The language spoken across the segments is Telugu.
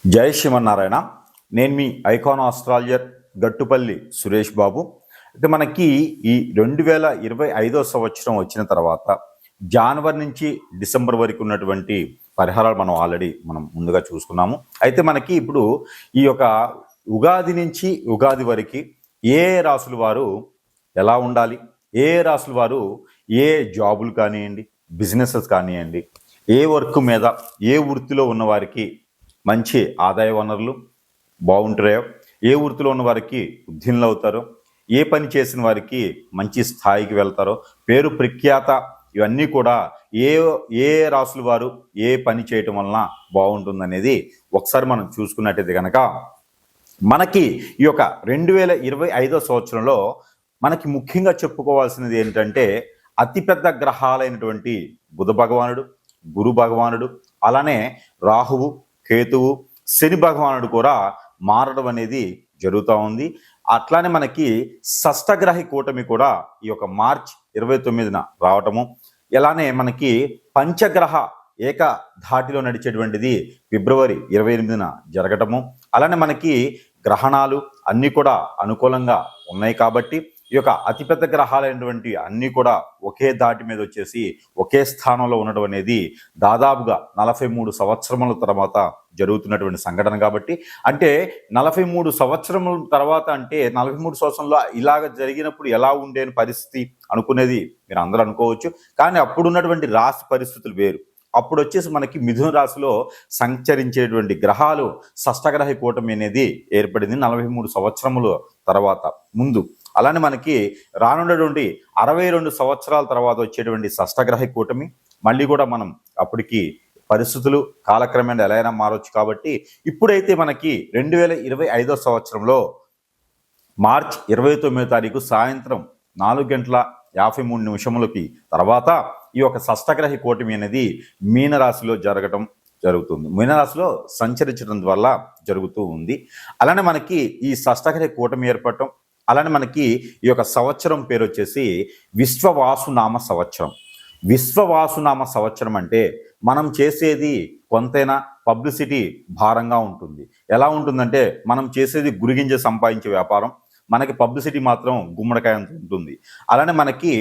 జై శ్రీమన్నారాయణ. నేను మీ ఐకాన్ ఆస్ట్రాలజర్ గట్టుపల్లి సురేష్ బాబు. అయితే మనకి ఈ 2025 సంవత్సరం వచ్చిన తర్వాత జనవరి నుంచి డిసెంబర్ వరకు ఉన్నటువంటి పరిహారాలు మనం ముందుగా చూసుకున్నాము. అయితే మనకి ఇప్పుడు ఈ యొక్క ఉగాది నుంచి ఉగాది వరకు ఏ రాసుల వారు ఎలా ఉండాలి, ఏ రాసుల వారు ఏ జాబులు కానివ్వండి, బిజినెసెస్ కానివ్వండి, ఏ వర్క్ మీద ఏ వృత్తిలో ఉన్న వారికి మంచి ఆదాయ వనరులు బాగుంటాయో, ఏ వృత్తిలో ఉన్న వారికి ఉద్యోగులు అవుతారో, ఏ పని చేసిన వారికి మంచి స్థాయికి వెళ్తారో, పేరు ప్రఖ్యాత ఇవన్నీ కూడా ఏ ఏ రాసుల వారు ఏ పని చేయటం వలన బాగుంటుందనేది ఒకసారి మనం చూసుకున్నట్టయితే కనుక మనకి ఈ యొక్క 2025 సంవత్సరంలో మనకి ముఖ్యంగా చెప్పుకోవాల్సినది ఏంటంటే అతిపెద్ద గ్రహాలైనటువంటి బుధ భగవానుడు, గురు భగవానుడు, అలానే రాహువు, కేతువు, శని భగవానుడు కూడా మారడం అనేది జరుగుతూ ఉంది. అట్లానే మనకి షష్టగ్రహి కూటమి కూడా ఈ యొక్క మార్చ్ 29న రావటము, ఇలానే మనకి పంచగ్రహ ఏక ధాటిలో నడిచేటువంటిది ఫిబ్రవరి 28న జరగటము, అలానే మనకి గ్రహణాలు అన్నీ కూడా అనుకూలంగా ఉన్నాయి. కాబట్టి ఈ యొక్క అతిపెద్ద గ్రహాలైనటువంటి అన్నీ కూడా ఒకే దాటి మీద వచ్చేసి ఒకే స్థానంలో ఉండడం అనేది దాదాపుగా 43 సంవత్సరముల తర్వాత జరుగుతున్నటువంటి సంఘటన. కాబట్టి అంటే 43 సంవత్సరముల తర్వాత అంటే 43 సంవత్సరంలో ఇలాగ జరిగినప్పుడు ఎలా ఉండేని పరిస్థితి అనుకునేది మీరు అందరూ అనుకోవచ్చు. కానీ అప్పుడున్నటువంటి రాశి పరిస్థితులు వేరు. అప్పుడు వచ్చేసి మనకి మిథున రాశిలో సంచరించేటువంటి గ్రహాలు షష్టగ్రహ కూటమి అనేది ఏర్పడింది 43 సంవత్సరముల తర్వాత ముందు. అలానే మనకి రానున్నటువంటి 62 సంవత్సరాల తర్వాత వచ్చేటువంటి షష్టగ్రహ కూటమి మళ్ళీ కూడా మనం అప్పటికి పరిస్థితులు కాలక్రమేణా ఎలా అయినా మారవచ్చు. కాబట్టి ఇప్పుడైతే మనకి 2025 సంవత్సరంలో మార్చ్ 29వ తారీఖు సాయంత్రం 4:53 తర్వాత ఈ యొక్క షష్టగ్రహ కూటమి అనేది మీనరాశిలో జరగటం జరుగుతుంది. మీనరాశిలో సంచరించడం వల్ల జరుగుతూ ఉంది. అలానే మనకి ఈ షష్టగ్రహ కూటమి ఏర్పడటం, అలానే మనకి ఈ యొక్క సంవత్సరం పేరు వచ్చేసి విశ్వవాసునామ సంవత్సరం. విశ్వవాసునామ సంవత్సరం అంటే మనం చేసేది కొంతైనా పబ్లిసిటీ భారంగా ఉంటుంది. ఎలా ఉంటుందంటే మనం చేసేది గురిగింజ సంపాదించే వ్యాపారం, మనకి పబ్లిసిటీ మాత్రం గుమ్మడికాయ అంత ఉంటుంది. అలానే మనకి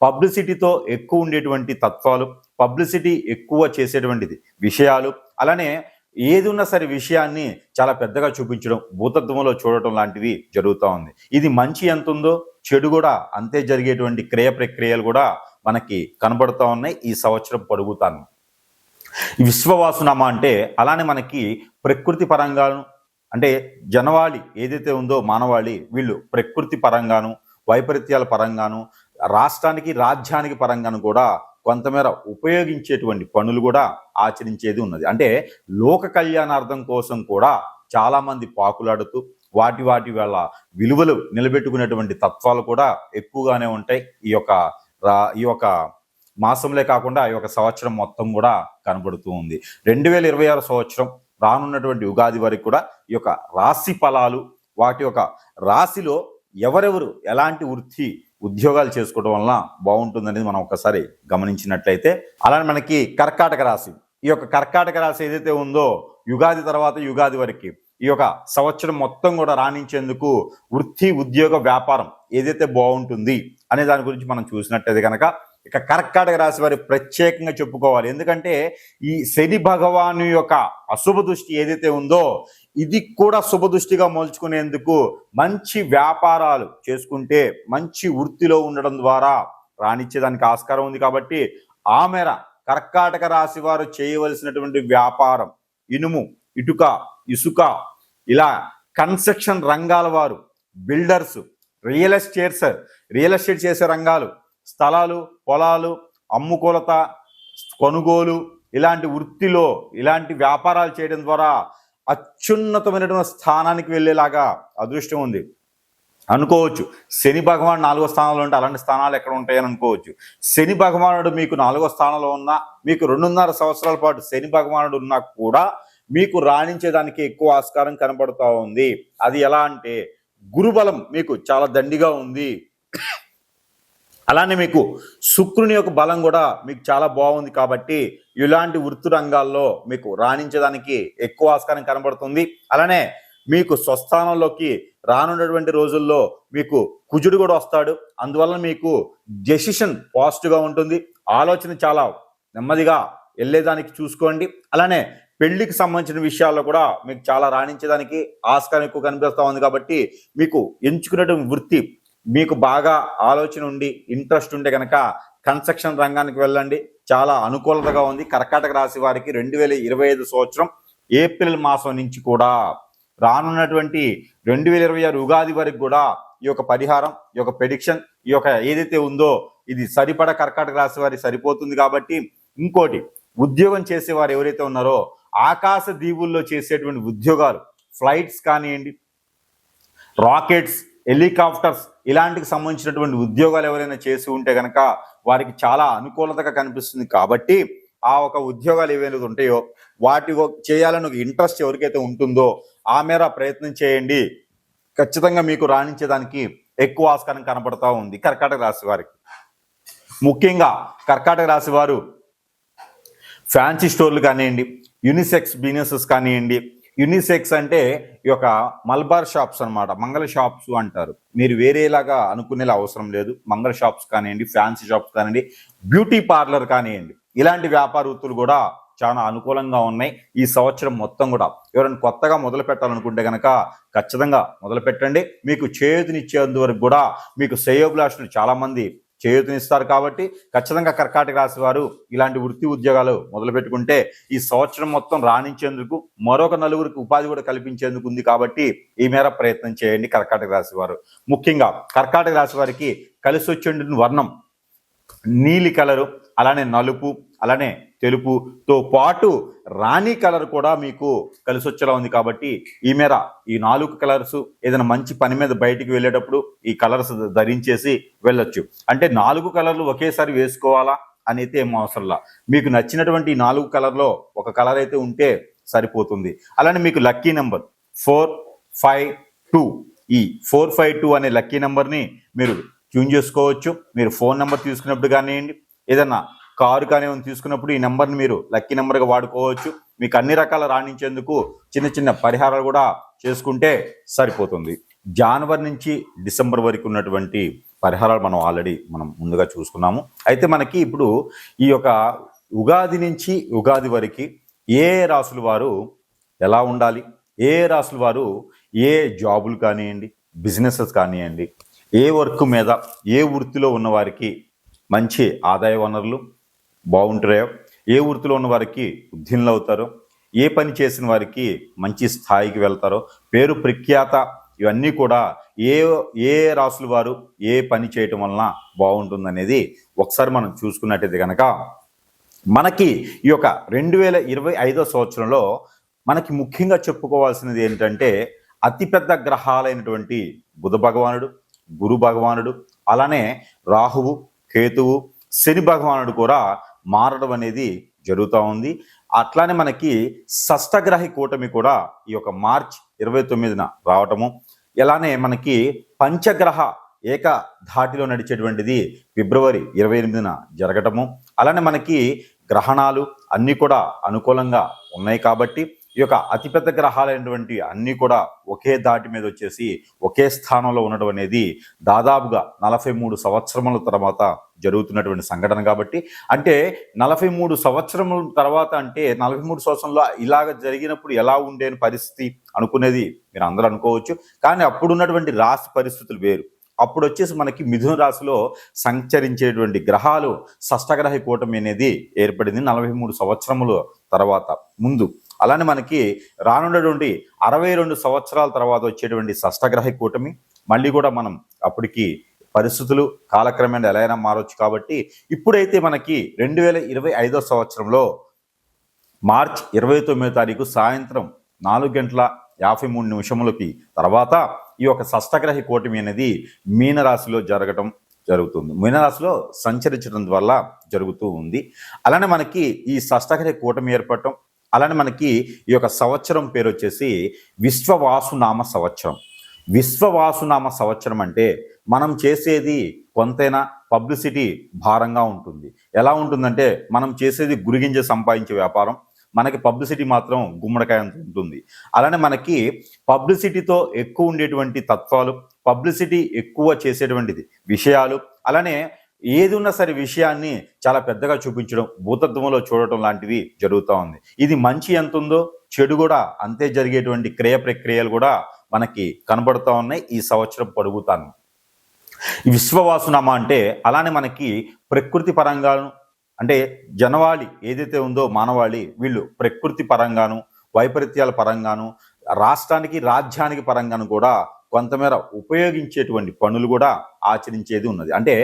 పబ్లిసిటీతో ఎక్కువ ఉండేటువంటి తత్వాలు, పబ్లిసిటీ ఎక్కువ చేసేటువంటిది విషయాలు, అలానే ఏది ఉన్నా సరే విషయాన్ని చాలా పెద్దగా చూపించడం, భూతత్వంలో చూడటం లాంటివి జరుగుతూ ఉంది. ఇది మంచి ఎంత ఉందో చెడు కూడా అంతే జరిగేటువంటి క్రియ ప్రక్రియలు కూడా మనకి కనబడుతూ ఉన్నాయి ఈ సంవత్సరం పొడుగుతాను. విశ్వవాసునామా అంటే అలానే మనకి ప్రకృతి పరంగాను, అంటే జనవాళి ఏదైతే ఉందో మానవాళి, వీళ్ళు ప్రకృతి పరంగాను, వైపరీత్యాల పరంగాను, రాష్ట్రానికి రాజ్యానికి పరంగాను కూడా కొంతమేర ఉపయోగించేటువంటి పనులు కూడా ఆచరించేది ఉన్నది. అంటే లోక కళ్యాణార్థం కోసం కూడా చాలామంది పాకులాడుతూ వాటి వాళ్ళ విలువలు నిలబెట్టుకునేటువంటి తత్వాలు కూడా ఎక్కువగానే ఉంటాయి ఈ యొక్క మాసంలో కాకుండా ఈ యొక్క సంవత్సరం మొత్తం కూడా కనబడుతూ ఉంది. 2026 సంవత్సరం రానున్నటువంటి ఉగాది వరకు కూడా ఈ యొక్క రాశి ఫలాలు, వాటి యొక్క రాశిలో ఎవరెవరు ఎలాంటి వృత్తి ఉద్యోగాలు చేసుకోవడం వలన బాగుంటుందనేది మనం ఒకసారి గమనించినట్లయితే, అలానే మనకి కర్కాటక రాశి, ఈ యొక్క కర్కాటక రాశి ఏదైతే ఉందో యుగాది తర్వాత యుగాది వరకు ఈ యొక్క సంవత్సరం మొత్తం కూడా రాణించేందుకు వృత్తి, ఉద్యోగ, వ్యాపారం ఏదైతే బాగుంటుంది అనే దాని గురించి మనం చూసినట్లయితే కనుక ఇక కర్కాటక రాశి వారి ప్రత్యేకంగా చెప్పుకోవాలి. ఎందుకంటే ఈ శని భగవాను యొక్క అశుభ దృష్టి ఏదైతే ఉందో ఇది కూడా శుభ దృష్టిగా మలుచుకునేందుకు మంచి వ్యాపారాలు చేసుకుంటే మంచి వృత్తిలో ఉండడం ద్వారా రాణించేదానికి ఆస్కారం ఉంది. కాబట్టి ఆ మేర కర్కాటక రాశి వారు చేయవలసినటువంటి వ్యాపారం ఇనుము, ఇటుక, ఇసుక, ఇలా కన్స్ట్రక్షన్ రంగాల వారు, బిల్డర్స్, రియల్ ఎస్టేట్ చేసే రంగాలు, స్థలాలు, పొలాలు, అమ్ముకోలత, కొనుగోలు, ఇలాంటి వృత్తిలో ఇలాంటి వ్యాపారాలు చేయడం ద్వారా అత్యున్నతమైనటువంటి స్థానానికి వెళ్ళేలాగా అదృష్టం ఉంది అనుకోవచ్చు. శని భగవానుడు 4వ స్థానంలో ఉంటే అలాంటి స్థానాలు ఎక్కడ ఉంటాయని అనుకోవచ్చు. శని భగవానుడు మీకు 4వ స్థానంలో ఉన్నా, మీకు 2.5 సంవత్సరాల పాటు శని భగవానుడు ఉన్నా కూడా మీకు రాణించేదానికి ఎక్కువ ఆస్కారం కనబడుతూ ఉంది. అది ఎలా అంటే గురుబలం మీకు చాలా దండిగా ఉంది. అలానే మీకు శుక్రుని యొక్క బలం కూడా మీకు చాలా బాగుంది కాబట్టి ఇలాంటి వృత్తి రంగాల్లో మీకు రాణించడానికి ఎక్కువ ఆస్కారం కనబడుతుంది. అలానే మీకు స్వస్థానంలోకి రానున్నటువంటి రోజుల్లో మీకు కుజుడు కూడా వస్తాడు. అందువల్ల మీకు డెసిషన్ పాజిటివ్గా ఉంటుంది. ఆలోచన చాలా నెమ్మదిగా వెళ్ళేదానికి చూసుకోండి. అలానే పెళ్లికి సంబంధించిన విషయాల్లో కూడా మీకు చాలా రాణించడానికి ఆస్కారం ఎక్కువ కనిపిస్తూ ఉంది కాబట్టి మీకు ఎంచుకున్నటువంటి వృత్తి మీకు బాగా ఆలోచన ఉండి ఇంట్రెస్ట్ ఉంటే కనుక కన్స్ట్రక్షన్ రంగానికి వెళ్ళండి, చాలా అనుకూలతగా ఉంది. కర్కాటక రాశి వారికి 2025 సంవత్సరం ఏప్రిల్ మాసం నుంచి కూడా రానున్నటువంటి 2026 ఉగాది వరకు కూడా ఈ యొక్క పరిహారం, ఈ యొక్క ప్రెడిక్షన్, ఈ యొక్క ఏదైతే ఉందో ఇది సరిపడ కర్కాటక రాశి వారికి సరిపోతుంది. కాబట్టి ఇంకోటి, ఉద్యోగం చేసేవారు ఎవరైతే ఉన్నారో ఆకాశ దీవుల్లో చేసేటువంటి ఉద్యోగాలు, ఫ్లైట్స్ కానివ్వండి, రాకెట్స్, హెలికాప్టర్స్ ఇలాంటికి సంబంధించినటువంటి ఉద్యోగాలు ఎవరైనా చేసి ఉంటే కనుక వారికి చాలా అనుకూలతగా కనిపిస్తుంది. కాబట్టి ఆ ఒక ఉద్యోగాలు ఏవైతే ఉంటాయో వాటి చేయాలని ఒక ఇంట్రెస్ట్ ఎవరికైతే ఉంటుందో ఆ మేర ప్రయత్నం చేయండి. ఖచ్చితంగా మీకు రాణించేదానికి ఎక్కువ ఆస్కారం కనపడతా ఉంది కర్కాటక రాశి వారికి. ముఖ్యంగా కర్కాటక రాశి వారు ఫ్యాన్సీ స్టోర్లు కానివ్వండి, యూనిసెక్స్ బిజినెసెస్ కానివ్వండి. యూనిసెక్స్ అంటే ఈ యొక్క మల్బార్ షాప్స్ అనమాట, మంగళ షాప్స్ అంటారు. మీరు వేరేలాగా అనుకునేలా అవసరం లేదు. మంగళ షాప్స్ కానివ్వండి, ఫ్యాన్సీ షాప్స్ కానివ్వండి, బ్యూటీ పార్లర్ కానివ్వండి, ఇలాంటి వ్యాపార వృత్తులు కూడా చాలా అనుకూలంగా ఉన్నాయి ఈ సంవత్సరం మొత్తం కూడా. ఎవరైనా కొత్తగా మొదలు పెట్టాలనుకుంటే కనుక ఖచ్చితంగా మొదలు పెట్టండి. మీకు చేయూతనిచ్చేందు వరకు కూడా మీకు శ్రేయోభిలాషులు చాలా మంది చేయూతనిస్తారు. కాబట్టి ఖచ్చితంగా కర్కాటక రాశి వారు ఇలాంటి వృత్తి ఉద్యోగాలు మొదలు పెట్టుకుంటే ఈ సంవత్సరం మొత్తం రాణించేందుకు, మరొక నలుగురికి ఉపాధి కూడా కల్పించేందుకు ఉంది. కాబట్టి ఈ మేర ప్రయత్నం చేయండి కర్కాటక రాశి వారు. ముఖ్యంగా కర్కాటక రాశి వారికి కలిసి వచ్చే వర్ణం నీలి కలరు, అలానే నలుపు, అలానే తెలుపుతో పాటు రాణి కలర్ కూడా మీకు కలిసి వచ్చేలా ఉంది. కాబట్టి ఈ మేర ఈ 4 కలర్స్ ఏదైనా మంచి పని మీద బయటికి వెళ్ళేటప్పుడు ఈ కలర్స్ ధరించేసి వెళ్ళొచ్చు. అంటే 4 కలర్లు ఒకేసారి వేసుకోవాలా అని అయితే ఏం అవసరంలా. మీకు నచ్చినటువంటి 4 కలర్లో ఒక కలర్ అయితే ఉంటే సరిపోతుంది. అలానే మీకు లక్కీ నెంబర్ 452, ఈ 452 అనే లక్కీ నెంబర్ని మీరు ట్యూన్ చేసుకోవచ్చు. మీరు ఫోన్ నెంబర్ తీసుకున్నప్పుడు కానివ్వండి, ఏదన్నా కారు కానీ తీసుకున్నప్పుడు ఈ నెంబర్ని మీరు లక్కీ నెంబర్గా వాడుకోవచ్చు. మీకు అన్ని రకాల రాణించేందుకు చిన్న చిన్న పరిహారాలు కూడా చేసుకుంటే సరిపోతుంది. జనవరి నుంచి డిసెంబర్ వరకు ఉన్నటువంటి పరిహారాలు మనం ముందుగా చూసుకున్నాము. అయితే మనకి ఇప్పుడు ఈ యొక్క ఉగాది నుంచి ఉగాది వరకు ఏ రాసుల వారు ఎలా ఉండాలి, ఏ రాసుల వారు ఏ జాబులు కానివ్వండి, బిజినెసెస్ కానివ్వండి, ఏ వర్క్ మీద, ఏ వృత్తిలో ఉన్న వారికి మంచి ఆదాయ వనరులు బాగుంటాయో, ఏ వృత్తిలో ఉన్న వారికి ఉద్యోగులు అవుతారో, ఏ పని చేసిన వారికి మంచి స్థాయికి వెళ్తారో, పేరు ప్రఖ్యాత ఇవన్నీ కూడా ఏ రాసుల వారు ఏ పని చేయటం వలన బాగుంటుందనేది ఒకసారి మనం చూసుకున్నట్టయితే కనుక మనకి ఈ యొక్క 2025 సంవత్సరంలో మనకి ముఖ్యంగా చెప్పుకోవాల్సినది ఏంటంటే అతిపెద్ద గ్రహాలైనటువంటి బుధ భగవానుడు, గురు భగవానుడు, అలానే రాహువు, కేతువు, శని భగవానుడు కూడా మారడం అనేది జరుగుతూ ఉంది. అట్లానే మనకి షష్టగ్రహి కూటమి కూడా ఈ యొక్క మార్చి 29న రావటము, ఇలానే మనకి పంచగ్రహ ఏక ధాటిలో నడిచేటువంటిది ఫిబ్రవరి 28న జరగటము, అలానే మనకి గ్రహణాలు అన్నీ కూడా అనుకూలంగా ఉన్నాయి. కాబట్టి ఈ యొక్క అతిపెద్ద గ్రహాలైనటువంటి అన్నీ కూడా ఒకే దాటి మీద వచ్చేసి ఒకే స్థానంలో ఉండడం అనేది దాదాపుగా 43 సంవత్సరముల తర్వాత జరుగుతున్నటువంటి సంఘటన. కాబట్టి అంటే 43 సంవత్సరముల తర్వాత, అంటే 43 సంవత్సరంలో ఇలాగ జరిగినప్పుడు ఎలా ఉండే పరిస్థితి అనుకునేది మీరు అందరూ అనుకోవచ్చు. కానీ అప్పుడున్నటువంటి రాశి పరిస్థితులు వేరు. అప్పుడు వచ్చేసి మనకి మిథున రాశిలో సంచరించేటువంటి గ్రహాలు షష్టగ్రహి కూటమి అనేది ఏర్పడింది 43 సంవత్సరముల తర్వాత ముందు. అలానే మనకి రానున్నటువంటి 62 సంవత్సరాల తర్వాత వచ్చేటువంటి షష్టగ్రహి కూటమి మళ్ళీ కూడా మనం అప్పటికి పరిస్థితులు కాలక్రమేణా ఎలా అయినా మారవచ్చు. కాబట్టి ఇప్పుడైతే మనకి 2025 సంవత్సరంలో మార్చి 29వ తారీఖు సాయంత్రం 4:53 తర్వాత ఈ యొక్క షష్టగ్రహి కూటమి అనేది మీనరాశిలో జరుగుతుంది. మీనరాశిలో సంచరించడం వల్ల జరుగుతూ ఉంది. అలానే మనకి ఈ షష్టగ్రహి కూటమి ఏర్పడటం, అలానే మనకి ఈ యొక్క సంవత్సరం పేరు వచ్చేసి విశ్వవాసునామ సంవత్సరం. విశ్వవాసునామ సంవత్సరం అంటే మనం చేసేది కొంతైనా పబ్లిసిటీ భారంగా ఉంటుంది. ఎలా ఉంటుందంటే మనం చేసేది గురిగింజ సంపాదించే వ్యాపారం, మనకి పబ్లిసిటీ మాత్రం గుమ్మడికాయ అంత ఉంటుంది. అలానే మనకి పబ్లిసిటీతో ఎక్కువ ఉండేటువంటి తత్వాలు, పబ్లిసిటీ ఎక్కువ చేసేటువంటిది విషయాలు, అలానే ఏది ఉన్నా సరే విషయాన్ని చాలా పెద్దగా చూపించడం, భూతత్వంలో చూడటం లాంటివి జరుగుతూ ఉంది. ఇది మంచి ఎంత ఉందో చెడు కూడా అంతే జరిగేటువంటి క్రియ ప్రక్రియలు కూడా మనకి కనబడుతూ ఉన్నాయి ఈ సంవత్సరం పొడుగుతాను. ఈ విశ్వవాసునామా అంటే అలానే మనకి ప్రకృతి పరంగాను, అంటే జనవాళి ఏదైతే ఉందో మానవాళి, వీళ్ళు ప్రకృతి పరంగాను, వైపరీత్యాల పరంగాను, రాష్ట్రానికి రాజ్యానికి పరంగాను కూడా కొంతమేర ఉపయోగించేటువంటి పనులు కూడా ఆచరించేది ఉన్నది. అంటే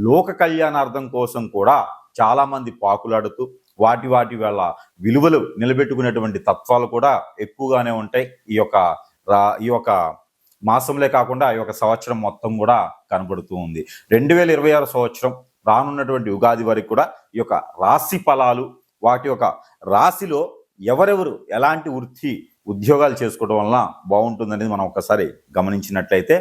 లోక కళ్యాణార్థం కోసం కూడా చాలామంది పాకులాడుతూ వాటి వాళ్ళ విలువలు నిలబెట్టుకునేటువంటి తత్వాలు కూడా ఎక్కువగానే ఉంటాయి ఈ యొక్క మాసంలో కాకుండా ఈ యొక్క సంవత్సరం మొత్తం కూడా కనబడుతూ ఉంది. 2026 సంవత్సరం రానున్నటువంటి ఉగాది వరకు కూడా ఈ యొక్క రాశి ఫలాలు, వాటి యొక్క రాశిలో ఎవరెవరు ఎలాంటి వృత్తి ఉద్యోగాలు చేసుకోవడం వలన బాగుంటుందనేది మనం ఒకసారి గమనించినట్లయితే